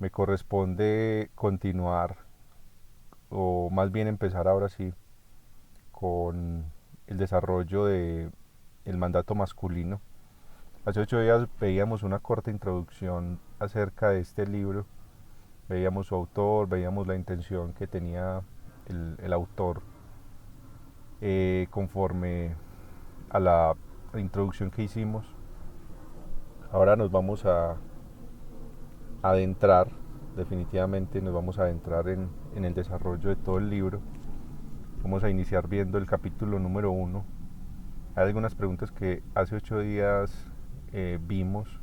me corresponde continuar, o más bien empezar ahora sí, con el desarrollo de el mandato masculino. Hace 8 días veíamos una corta introducción acerca de este libro, veíamos su autor, veíamos la intención que tenía el autor conforme a la introducción que hicimos. Ahora nos vamos a adentrar, definitivamente nos vamos a adentrar en el desarrollo de todo el libro. Vamos a iniciar viendo el capítulo número 1. Hay algunas preguntas que hace 8 días vimos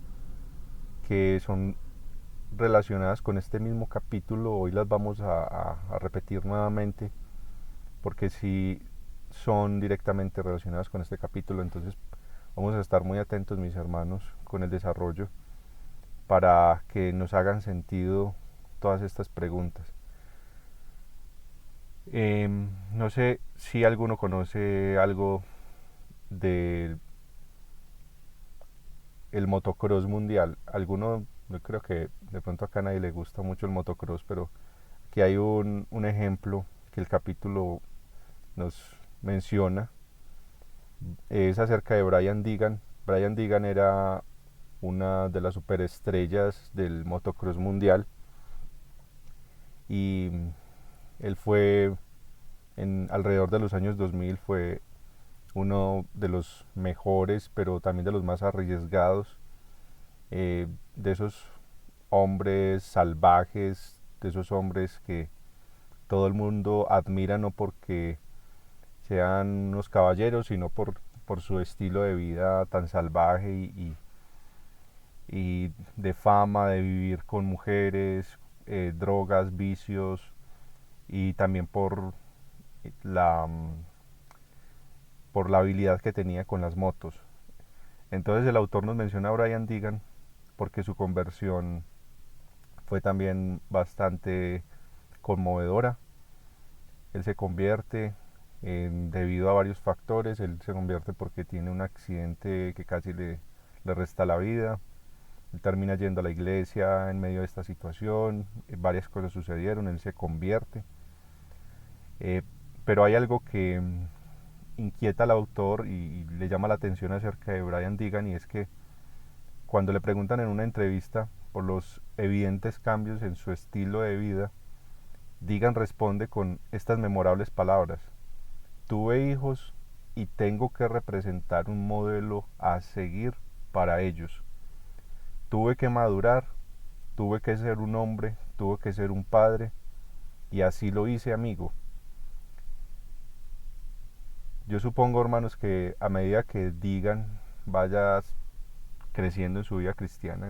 que son relacionadas con este mismo capítulo. Hoy las vamos a repetir nuevamente porque sí son directamente relacionadas con este capítulo. Entonces vamos a estar muy atentos, mis hermanos, con el desarrollo para que nos hagan sentido todas estas preguntas. No sé si alguno conoce algo del el motocross mundial. Alguno, yo creo que de pronto acá a nadie le gusta mucho el motocross, pero aquí hay un ejemplo que el capítulo nos menciona. Es acerca de Brian Deegan. Brian Deegan era una de las superestrellas del motocross mundial y él fue en alrededor de los años 2000 fue uno de los mejores, pero también de los más arriesgados, de esos hombres salvajes, de esos hombres que todo el mundo admira no porque sean unos caballeros, sino por su estilo de vida tan salvaje y de fama, de vivir con mujeres, drogas, vicios y también la, por la habilidad que tenía con las motos. Entonces el autor nos menciona a Brian Deegan porque su conversión fue también bastante conmovedora. Él se convierte debido a varios factores. Él se convierte porque tiene un accidente que casi le resta la vida. Él termina yendo a la iglesia en medio de esta situación. Varias cosas sucedieron. Él se convierte. Eh, pero hay algo que inquieta al autor y le llama la atención acerca de Brian Deegan, y es que cuando le preguntan en una entrevista por los evidentes cambios en su estilo de vida, Deegan responde con estas memorables palabras: tuve hijos y tengo que representar un modelo a seguir para ellos. Tuve que madurar, tuve que ser un hombre, tuve que ser un padre, y así lo hice, amigo. Yo supongo, hermanos, que a medida que Deegan vaya creciendo en su vida cristiana,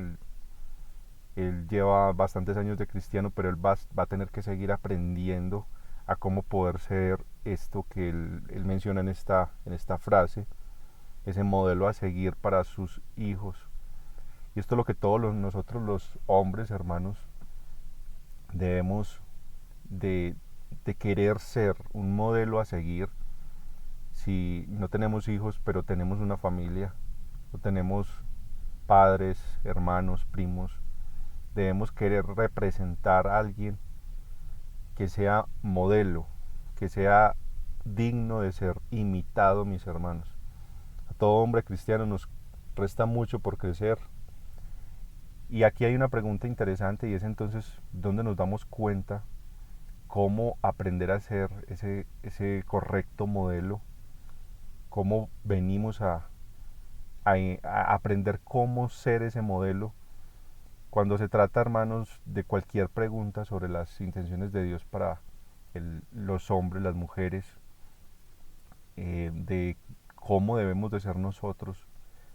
él lleva bastantes años de cristiano, pero él va a tener que seguir aprendiendo a cómo poder ser esto que él menciona en esta frase, ese modelo a seguir para sus hijos. Y esto es lo que todos nosotros los hombres, hermanos, debemos de, de querer ser un modelo a seguir. Si no tenemos hijos, pero tenemos una familia, o tenemos padres, hermanos, primos, debemos querer representar a alguien que sea modelo, que sea digno de ser imitado, mis hermanos. A todo hombre cristiano nos resta mucho por crecer. Y aquí hay una pregunta interesante, y es entonces, ¿dónde nos damos cuenta cómo aprender a ser ese correcto modelo? ¿Cómo venimos a aprender cómo ser ese modelo? Cuando se trata, hermanos, de cualquier pregunta sobre las intenciones de Dios para los hombres, las mujeres, de cómo debemos de ser nosotros,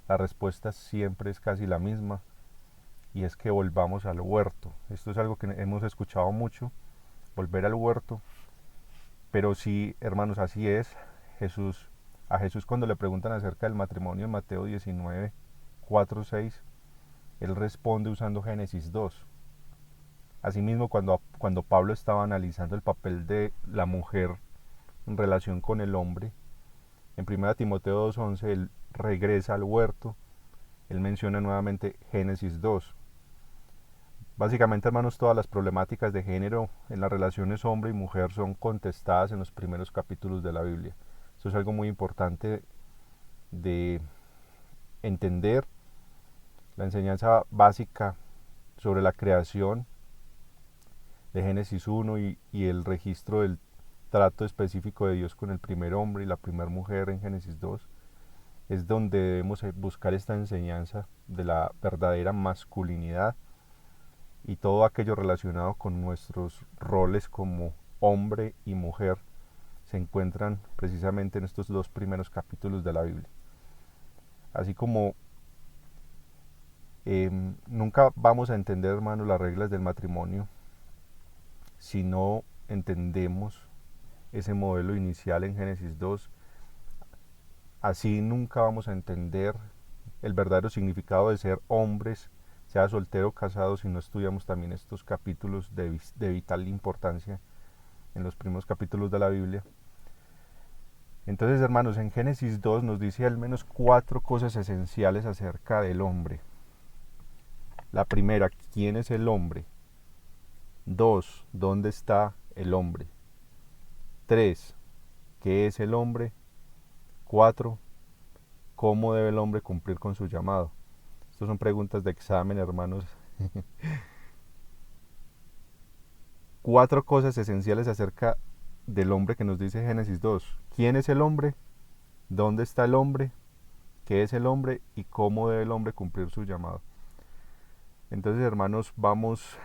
la respuesta siempre es casi la misma, y es que volvamos al huerto. Esto es algo que hemos escuchado mucho, volver al huerto, pero sí, hermanos, así es. Jesús, a Jesús, cuando le preguntan acerca del matrimonio en Mateo 19, 4, 6, él responde usando Génesis 2. Asimismo, cuando Pablo estaba analizando el papel de la mujer en relación con el hombre, en 1 Timoteo 2:11, él regresa al huerto, él menciona nuevamente Génesis 2. Básicamente, hermanos, todas las problemáticas de género en las relaciones hombre y mujer son contestadas en los primeros capítulos de la Biblia. Eso es algo muy importante de entender. La enseñanza básica sobre la creación de Génesis 1 y el registro del trato específico de Dios con el primer hombre y la primera mujer en Génesis 2 es donde debemos buscar esta enseñanza de la verdadera masculinidad y todo aquello relacionado con nuestros roles como hombre y mujer se encuentran precisamente en estos dos primeros capítulos de la Biblia. Así como nunca vamos a entender, hermanos, las reglas del matrimonio si no entendemos ese modelo inicial en Génesis 2. Así nunca vamos a entender el verdadero significado de ser hombres, sea soltero o casado, si no estudiamos también estos capítulos de vital importancia en los primeros capítulos de la Biblia. Entonces, hermanos, en Génesis 2 nos dice al menos 4 cosas esenciales acerca del hombre. La primera, ¿quién es el hombre? 2, ¿dónde está el hombre? 3, ¿qué es el hombre? 4, ¿cómo debe el hombre cumplir con su llamado? Estas son preguntas de examen, hermanos. 4 cosas esenciales acerca del hombre que nos dice Génesis 2. ¿Quién es el hombre? ¿Dónde está el hombre? ¿Qué es el hombre? ¿Y cómo debe el hombre cumplir su llamado? Entonces, hermanos, vamos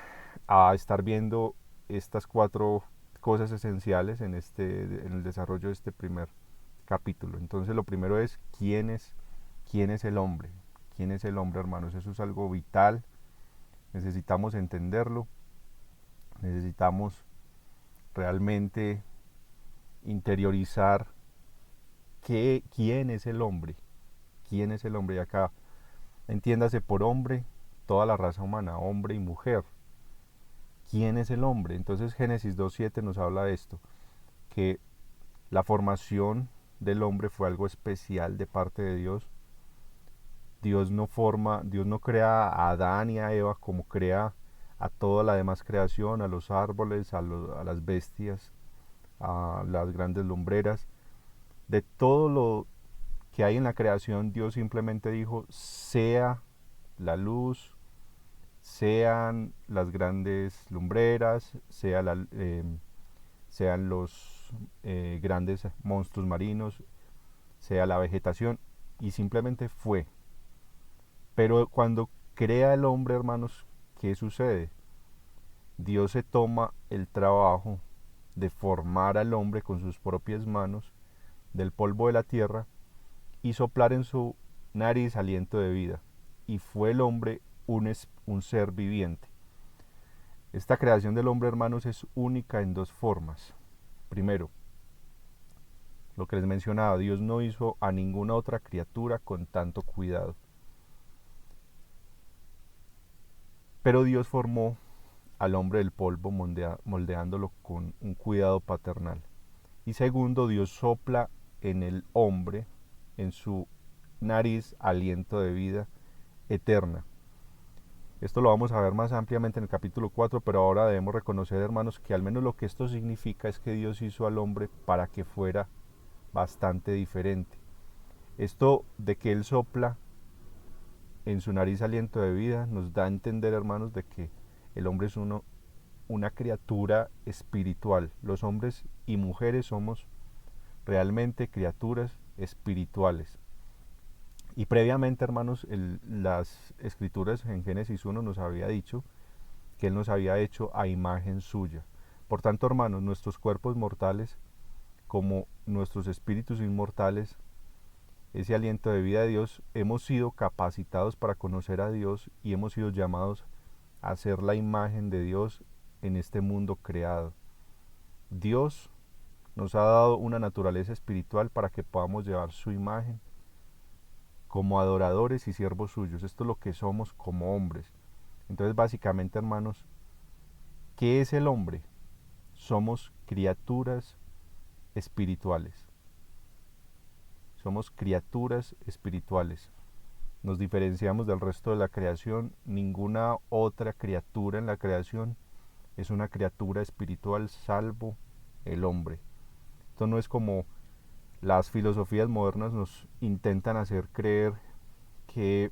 a estar viendo estas 4 cosas esenciales en el desarrollo de este primer capítulo. Entonces, lo primero es quién es el hombre. ¿Quién es el hombre, hermanos? Eso es algo vital. Necesitamos entenderlo. Necesitamos realmente interiorizar quién es el hombre. ¿Quién es el hombre? Y acá entiéndase por hombre toda la raza humana, hombre y mujer. ¿Quién es el hombre? Entonces Génesis 2.7 nos habla de esto, que la formación del hombre fue algo especial de parte de Dios. Dios no crea a Adán y a Eva como crea a toda la demás creación, a los árboles, a las bestias, a las grandes lumbreras. De todo lo que hay en la creación, Dios simplemente dijo, sea la luz, sean las grandes lumbreras, sean los grandes monstruos marinos, sea la vegetación, y simplemente fue. Pero cuando crea el hombre, hermanos, ¿qué sucede? Dios se toma el trabajo de formar al hombre con sus propias manos del polvo de la tierra y soplar en su nariz aliento de vida. Y fue el hombre un ser viviente. Esta creación del hombre, hermanos, es única en 2 formas. Primero, lo que les mencionaba, Dios no hizo a ninguna otra criatura con tanto cuidado. Pero Dios formó al hombre del polvo moldeándolo con un cuidado paternal. Y segundo, Dios sopla en el hombre, en su nariz, aliento de vida eterna. Esto lo vamos a ver más ampliamente en el capítulo 4, pero ahora debemos reconocer, hermanos, que al menos lo que esto significa es que Dios hizo al hombre para que fuera bastante diferente. Esto de que Él sopla en su nariz aliento de vida nos da a entender, hermanos, de que el hombre es una criatura espiritual. Los hombres y mujeres somos realmente criaturas espirituales. Y previamente, hermanos, las escrituras en Génesis 1 nos había dicho que Él nos había hecho a imagen suya. Por tanto, hermanos, nuestros cuerpos mortales, como nuestros espíritus inmortales, ese aliento de vida de Dios, hemos sido capacitados para conocer a Dios y hemos sido llamados a ser la imagen de Dios en este mundo creado. Dios nos ha dado una naturaleza espiritual para que podamos llevar su imagen como adoradores y siervos suyos. Esto es lo que somos como hombres. Entonces, básicamente, hermanos, ¿qué es el hombre? Somos criaturas espirituales. Somos criaturas espirituales. nos diferenciamos del resto de la creación. Ninguna otra criatura en la creación es una criatura espiritual salvo el hombre. Esto no es como las filosofías modernas nos intentan hacer creer que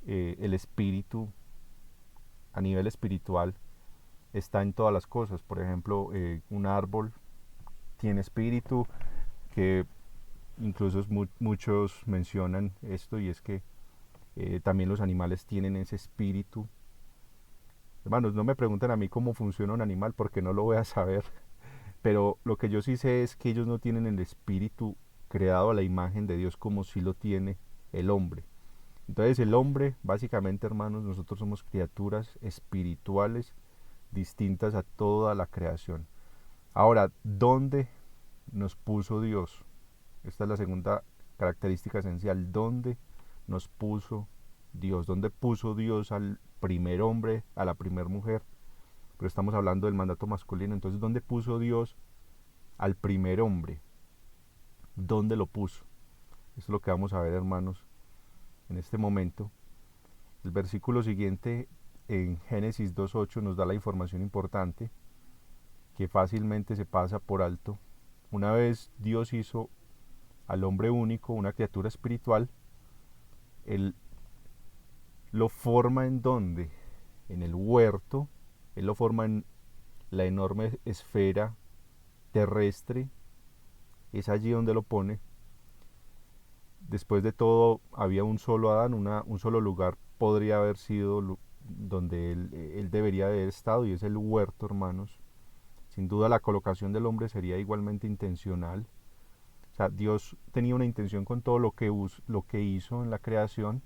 el espíritu a nivel espiritual está en todas las cosas. Por ejemplo, un árbol tiene espíritu, que incluso muchos mencionan esto, y es que también los animales tienen ese espíritu. Hermanos, no me pregunten a mí cómo funciona un animal porque no lo voy a saber, pero lo que yo sí sé es que ellos no tienen el espíritu creado a la imagen de Dios como sí lo tiene el hombre. Entonces el hombre, básicamente, hermanos, nosotros somos criaturas espirituales distintas a toda la creación. Ahora, ¿dónde nos puso Dios? Esta es la segunda característica esencial. ¿Dónde nos puso Dios? ¿Dónde puso Dios al primer hombre, a la primer mujer? Pero estamos hablando del mandato masculino. Entonces, ¿dónde puso Dios al primer hombre? ¿Dónde lo puso? Esto es lo que vamos a ver, hermanos, en este momento. El versículo siguiente, en Génesis 2.8, nos da la información importante que fácilmente se pasa por alto. Una vez Dios hizo al hombre único, una criatura espiritual, Él lo forma en donde, en el huerto. Él lo forma en la enorme esfera terrestre, es allí donde lo pone. Después de todo, había un solo Adán, un solo lugar podría haber sido donde él debería haber estado, y es el huerto, hermanos. Sin duda la colocación del hombre sería igualmente intencional. O sea, Dios tenía una intención con todo lo que hizo en la creación.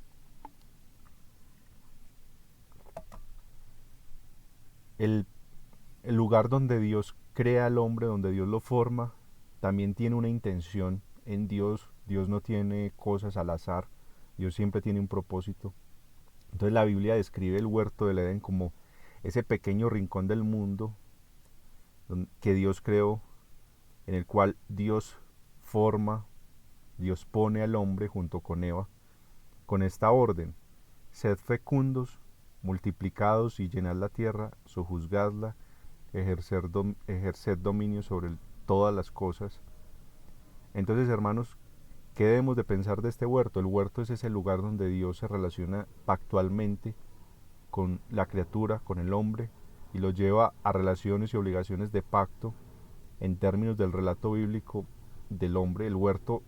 El, el lugar donde Dios crea al hombre, donde Dios lo forma, también tiene una intención en Dios. Dios no tiene cosas al azar. Dios siempre tiene un propósito. Entonces la Biblia describe el huerto del Edén como ese pequeño rincón del mundo que Dios creó, en el cual Dios forma, Dios pone al hombre junto con Eva, con esta orden: sed fecundos, multiplicados y llenad la tierra, sojuzgadla, ejerced dominio sobre todas las cosas. Entonces, hermanos, ¿qué debemos de pensar de este huerto? El huerto es ese lugar donde Dios se relaciona pactualmente con la criatura, con el hombre, y lo lleva a relaciones y obligaciones de pacto en términos del relato bíblico del hombre. El huerto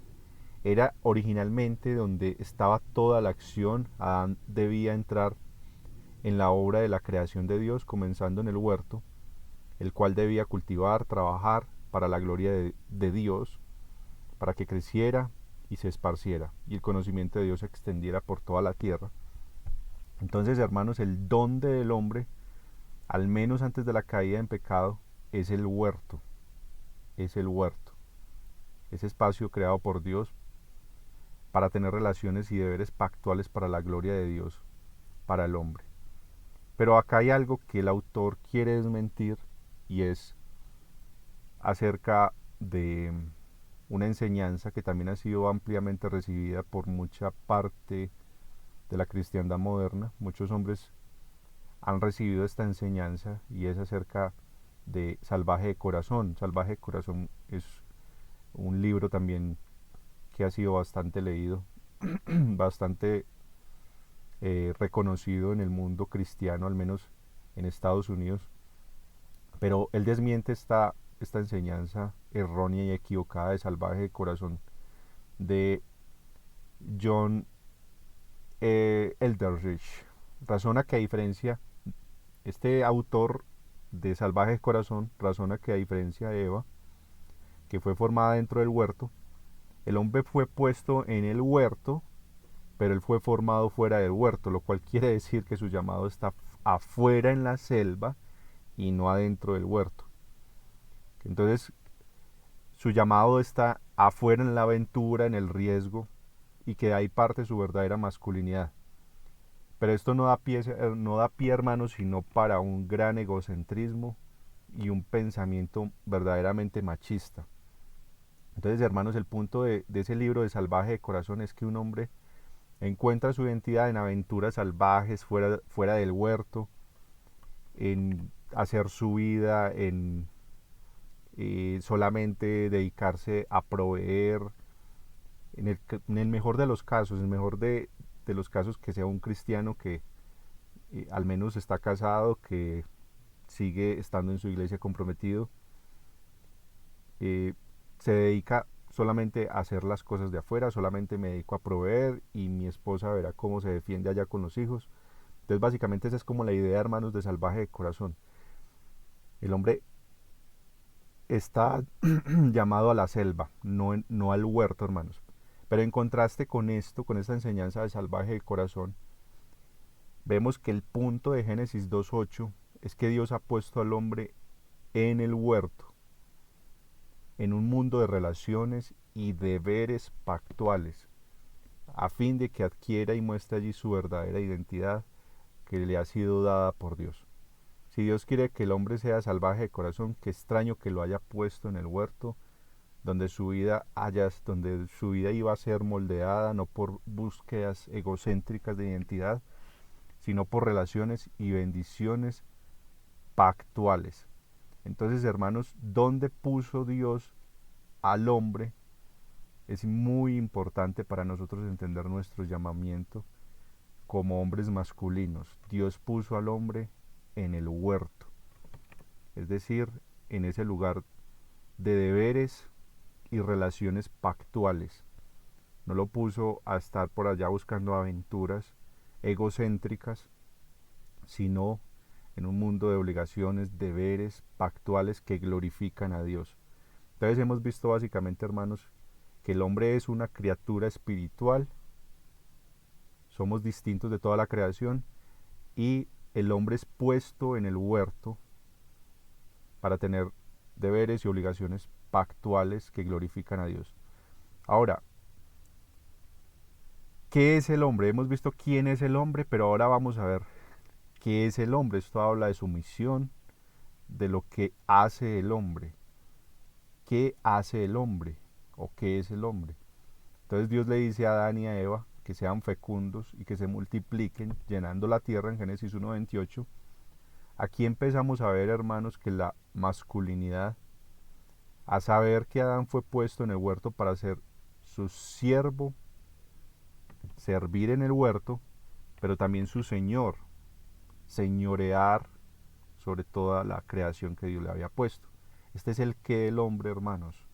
era originalmente donde estaba toda la acción. Adán debía entrar en la obra de la creación de Dios, comenzando en el huerto, el cual debía cultivar, trabajar para la gloria de Dios, para que creciera y se esparciera, y el conocimiento de Dios se extendiera por toda la tierra. Entonces, hermanos, el don del hombre, al menos antes de la caída en pecado, es el huerto, es el huerto, ese espacio creado por Dios para tener relaciones y deberes pactuales para la gloria de Dios, para el hombre. Pero acá hay algo que el autor quiere desmentir, y es acerca de una enseñanza que también ha sido ampliamente recibida por mucha parte de la cristiandad moderna. Muchos hombres han recibido esta enseñanza, y es acerca de Salvaje de Corazón. Salvaje de Corazón es un libro también que ha sido bastante leído, bastante reconocido en el mundo cristiano, al menos en Estados Unidos. Pero él desmiente esta enseñanza errónea y equivocada de Salvaje de Corazón de John Eldredge. Razona que a diferencia, este autor de Salvaje de Corazón razona que a diferencia de Eva, que fue formada dentro del huerto, el hombre fue puesto en el huerto, pero él fue formado fuera del huerto, lo cual quiere decir que su llamado está afuera en la selva y no adentro del huerto. Entonces, su llamado está afuera en la aventura, en el riesgo, y que de ahí parte su verdadera masculinidad. Pero esto no da pie, hermanos, sino para un gran egocentrismo y un pensamiento verdaderamente machista. Entonces, hermanos, el punto de ese libro de Salvaje de Corazón es que un hombre Encuentra su identidad en aventuras salvajes fuera del huerto, en hacer su vida, en solamente dedicarse a proveer, en el mejor de los casos, en el mejor de los casos que sea un cristiano que al menos está casado, que sigue estando en su iglesia comprometido, se dedica solamente a hacer las cosas de afuera, solamente me dedico a proveer y mi esposa verá cómo se defiende allá con los hijos. Entonces básicamente esa es como la idea, hermanos, de salvaje de corazón. El hombre está llamado a la selva, no al huerto, hermanos. Pero en contraste con esto, con esta enseñanza de salvaje de corazón, vemos que el punto de Génesis 2.8 es que Dios ha puesto al hombre en el huerto, en un mundo de relaciones y deberes pactuales, a fin de que adquiera y muestre allí su verdadera identidad que le ha sido dada por Dios. Si Dios quiere que el hombre sea salvaje de corazón, qué extraño que lo haya puesto en el huerto, donde donde su vida iba a ser moldeada no por búsquedas egocéntricas de identidad, sino por relaciones y bendiciones pactuales. Entonces, hermanos, ¿dónde puso Dios al hombre? Es muy importante para nosotros entender nuestro llamamiento como hombres masculinos. Dios puso al hombre en el huerto, es decir, en ese lugar de deberes y relaciones pactuales. No lo puso a estar por allá buscando aventuras egocéntricas, sino en un mundo de obligaciones, deberes pactuales que glorifican a Dios. Entonces hemos visto básicamente, hermanos, que el hombre es una criatura espiritual, somos distintos de toda la creación y el hombre es puesto en el huerto para tener deberes y obligaciones pactuales que glorifican a Dios. Ahora, ¿qué es el hombre? Hemos visto quién es el hombre, pero ahora vamos a ver qué es el hombre. Esto habla de su misión, de lo que hace el hombre. ¿Qué hace el hombre? ¿O qué es el hombre? Entonces Dios le dice a Adán y a Eva que sean fecundos y que se multipliquen, llenando la tierra en Génesis 1.28. Aquí empezamos a ver, hermanos, que la masculinidad, a saber que Adán fue puesto en el huerto para ser su siervo, servir en el huerto, pero también su señor, señorear sobre toda la creación que Dios le había puesto. Este es el que del hombre, hermanos.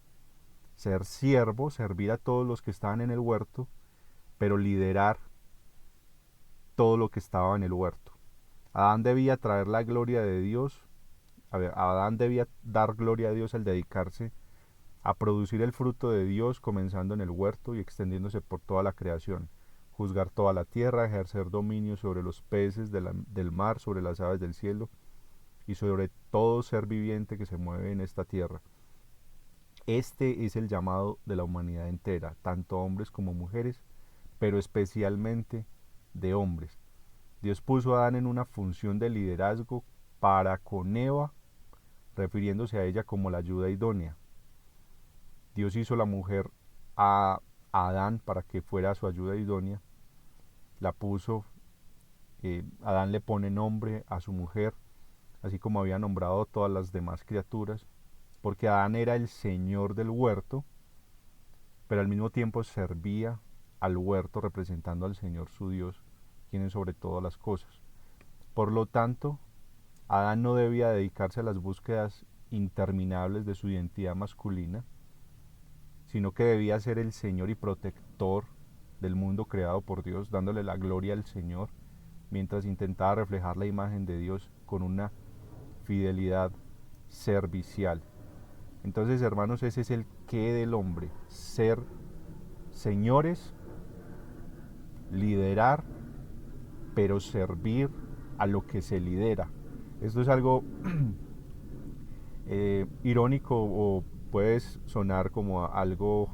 Ser siervo, servir a todos los que estaban en el huerto, pero liderar todo lo que estaba en el huerto. Adán debía traer la gloria de Dios. Adán debía dar gloria a Dios al dedicarse a producir el fruto de Dios, comenzando en el huerto y extendiéndose por toda la creación, juzgar toda la tierra, ejercer dominio sobre los peces del mar, sobre las aves del cielo y sobre todo ser viviente que se mueve en esta tierra. Este es el llamado de la humanidad entera, tanto hombres como mujeres, pero especialmente de hombres. Dios puso a Adán en una función de liderazgo para con Eva, refiriéndose a ella como la ayuda idónea. Dios hizo la mujer a Adán para que fuera su ayuda idónea. La puso, Adán le pone nombre a su mujer, así como había nombrado a todas las demás criaturas, porque Adán era el señor del huerto, pero al mismo tiempo servía al huerto representando al Señor su Dios, quien es sobre todas las cosas. Por lo tanto, Adán no debía dedicarse a las búsquedas interminables de su identidad masculina, sino que debía ser el Señor y protector del mundo creado por Dios, dándole la gloria al Señor, mientras intentaba reflejar la imagen de Dios con una fidelidad servicial. Entonces, hermanos, ese es el qué del hombre: ser señores, liderar, pero servir a lo que se lidera. Esto es algo irónico, o puede sonar como algo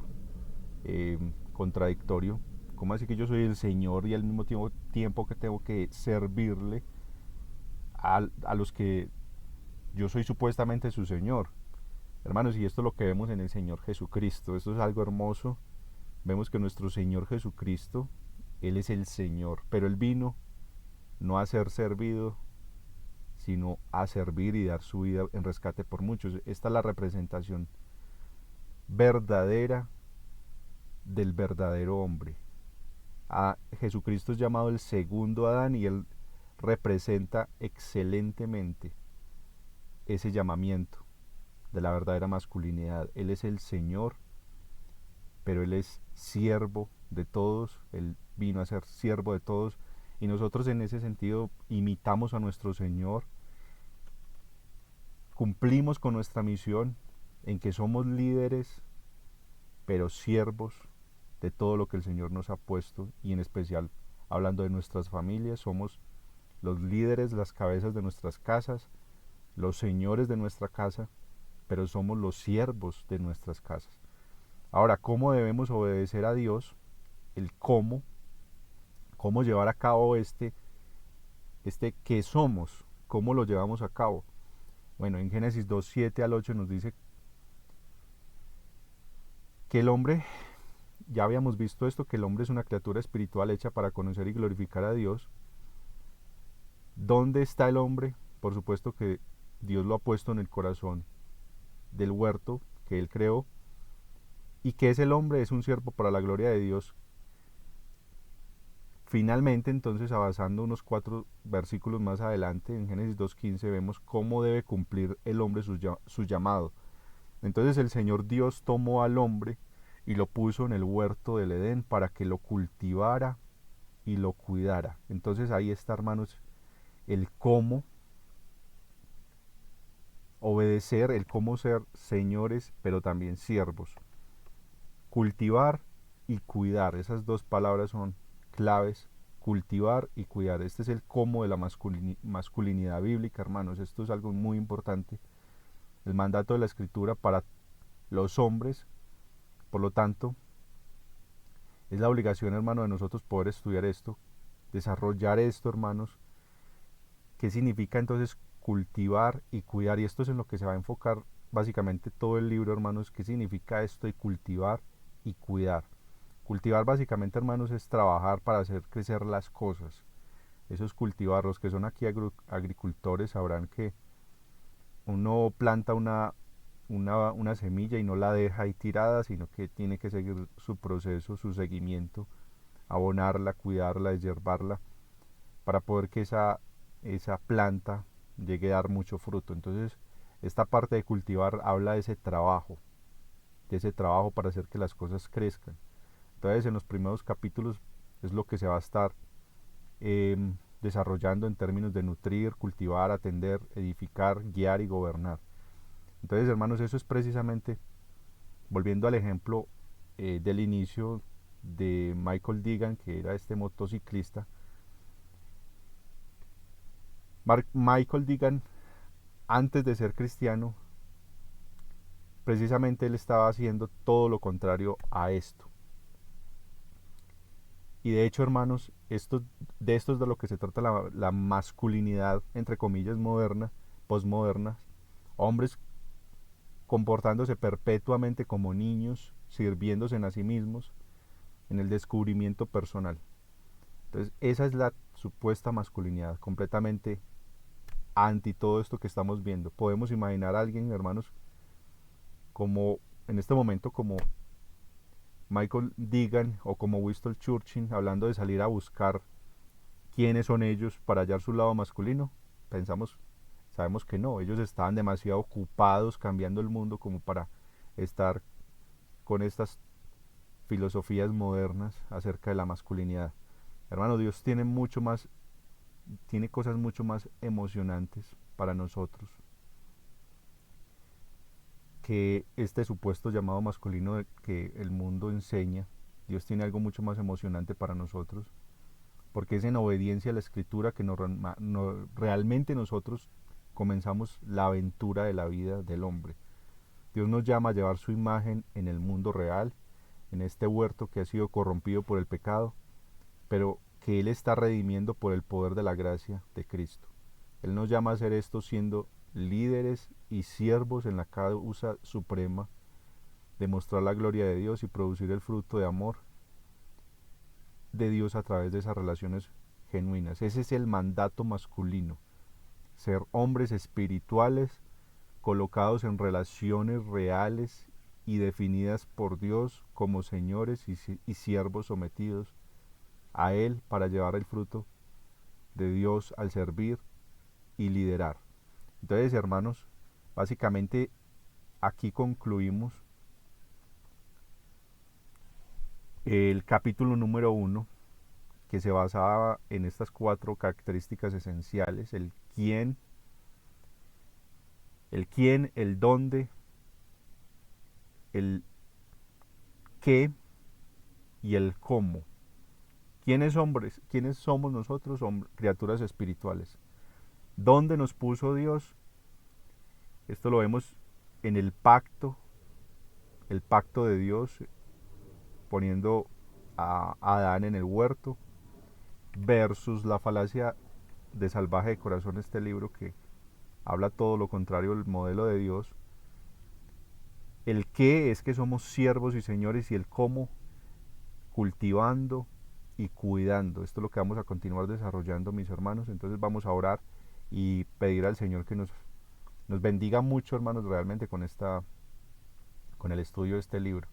contradictorio. ¿Cómo así que yo soy el Señor y al mismo tiempo que tengo que servirle a los que yo soy supuestamente su Señor? Hermanos, y esto es lo que vemos en el Señor Jesucristo. Esto es algo hermoso. Vemos que nuestro Señor Jesucristo Él es el Señor, pero Él vino no a ser servido, sino a servir y dar su vida en rescate por muchos. Esta es la representación verdadera del verdadero hombre. A Jesucristo es llamado el segundo Adán y Él representa excelentemente ese llamamiento de la verdadera masculinidad. Él es el Señor, pero Él es siervo de todos, Él vino a ser siervo de todos, y nosotros en ese sentido imitamos a nuestro Señor, cumplimos con nuestra misión en que somos líderes, pero siervos de todo lo que el Señor nos ha puesto, y en especial hablando de nuestras familias, somos los líderes, las cabezas de nuestras casas, los señores de nuestra casa, pero somos los siervos de nuestras casas. Ahora, ¿cómo debemos obedecer a Dios? El cómo llevar a cabo este que somos, cómo lo llevamos a cabo. Bueno, en Génesis 2, 7 al 8 nos dice que el hombre, ya habíamos visto esto, que el hombre es una criatura espiritual hecha para conocer y glorificar a Dios. ¿Dónde está el hombre? Por supuesto que Dios lo ha puesto en el corazón del huerto que Él creó. ¿Y qué es el hombre? Es un siervo para la gloria de Dios. Finalmente, entonces, avanzando unos 4 versículos más adelante, en Génesis 2.15, vemos cómo debe cumplir el hombre su llamado. Entonces el Señor Dios tomó al hombre y lo puso en el huerto del Edén para que lo cultivara y lo cuidara. Entonces ahí está, hermanos, el cómo obedecer, el cómo ser señores, pero también siervos. Cultivar y cuidar, esas dos palabras son claves, cultivar y cuidar. Este es el cómo de la masculinidad bíblica, hermanos. Esto es algo muy importante. El mandato de la Escritura para los hombres, por lo tanto, es la obligación, hermano, de nosotros poder estudiar esto, desarrollar esto, hermanos. ¿Qué significa entonces cultivar y cuidar? Y esto es en lo que se va a enfocar básicamente todo el libro, hermanos. ¿Qué significa esto de cultivar y cuidar? Cultivar básicamente, hermanos, es trabajar para hacer crecer las cosas. Eso es cultivar. Los que son aquí agricultores sabrán que uno planta una semilla y no la deja ahí tirada, sino que tiene que seguir su proceso, su seguimiento, abonarla, cuidarla, deshiervarla, para poder que esa planta llegue a dar mucho fruto. Entonces, esta parte de cultivar habla de ese trabajo para hacer que las cosas crezcan. Entonces, en los primeros capítulos es lo que se va a estar desarrollando en términos de nutrir, cultivar, atender, edificar, guiar y gobernar. Entonces, hermanos, eso es precisamente, volviendo al ejemplo del inicio de Michael Deegan, que era este motociclista. Michael Deegan, antes de ser cristiano, precisamente él estaba haciendo todo lo contrario a esto. Y de hecho, hermanos, de esto es de lo que se trata la masculinidad, entre comillas, moderna, posmoderna. Hombres comportándose perpetuamente como niños, sirviéndose a sí mismos, en el descubrimiento personal. Entonces, esa es la supuesta masculinidad, completamente anti todo esto que estamos viendo. Podemos imaginar a alguien, hermanos, como en este momento, como Michael Deegan o como Winston Churchill, hablando de salir a buscar quiénes son ellos para hallar su lado masculino. Sabemos que no, ellos estaban demasiado ocupados cambiando el mundo como para estar con estas filosofías modernas acerca de la masculinidad. Hermano, Dios tiene cosas mucho más emocionantes para nosotros que este supuesto llamado masculino que el mundo enseña. Dios tiene algo mucho más emocionante para nosotros, porque es en obediencia a la Escritura que realmente nosotros comenzamos la aventura de la vida del hombre. Dios nos llama a llevar su imagen en el mundo real, en este huerto que ha sido corrompido por el pecado, pero que Él está redimiendo por el poder de la gracia de Cristo. Él nos llama a hacer esto siendo líderes y siervos en la causa suprema de mostrar la gloria de Dios y producir el fruto de amor de Dios a través de esas relaciones genuinas. Ese es el mandato masculino, ser hombres espirituales colocados en relaciones reales y definidas por Dios como señores y siervos sometidos a Él para llevar el fruto de Dios al servir y liderar. Entonces, hermanos, básicamente aquí concluimos el capítulo número 1, que se basaba en estas 4 características esenciales: el quién, el dónde, el qué y el cómo. ¿Quiénes hombres? ¿Quiénes somos nosotros? Somos criaturas espirituales. ¿Dónde nos puso Dios? Esto lo vemos en el pacto de Dios, poniendo a Adán en el huerto, versus la falacia de Salvaje de Corazón, este libro que habla todo lo contrario del modelo de Dios. El qué es que somos siervos y señores, y el cómo, cultivando y cuidando. Esto es lo que vamos a continuar desarrollando, mis hermanos. Entonces vamos a orar y pedir al Señor que nos bendiga mucho, hermanos, realmente con el estudio de este libro.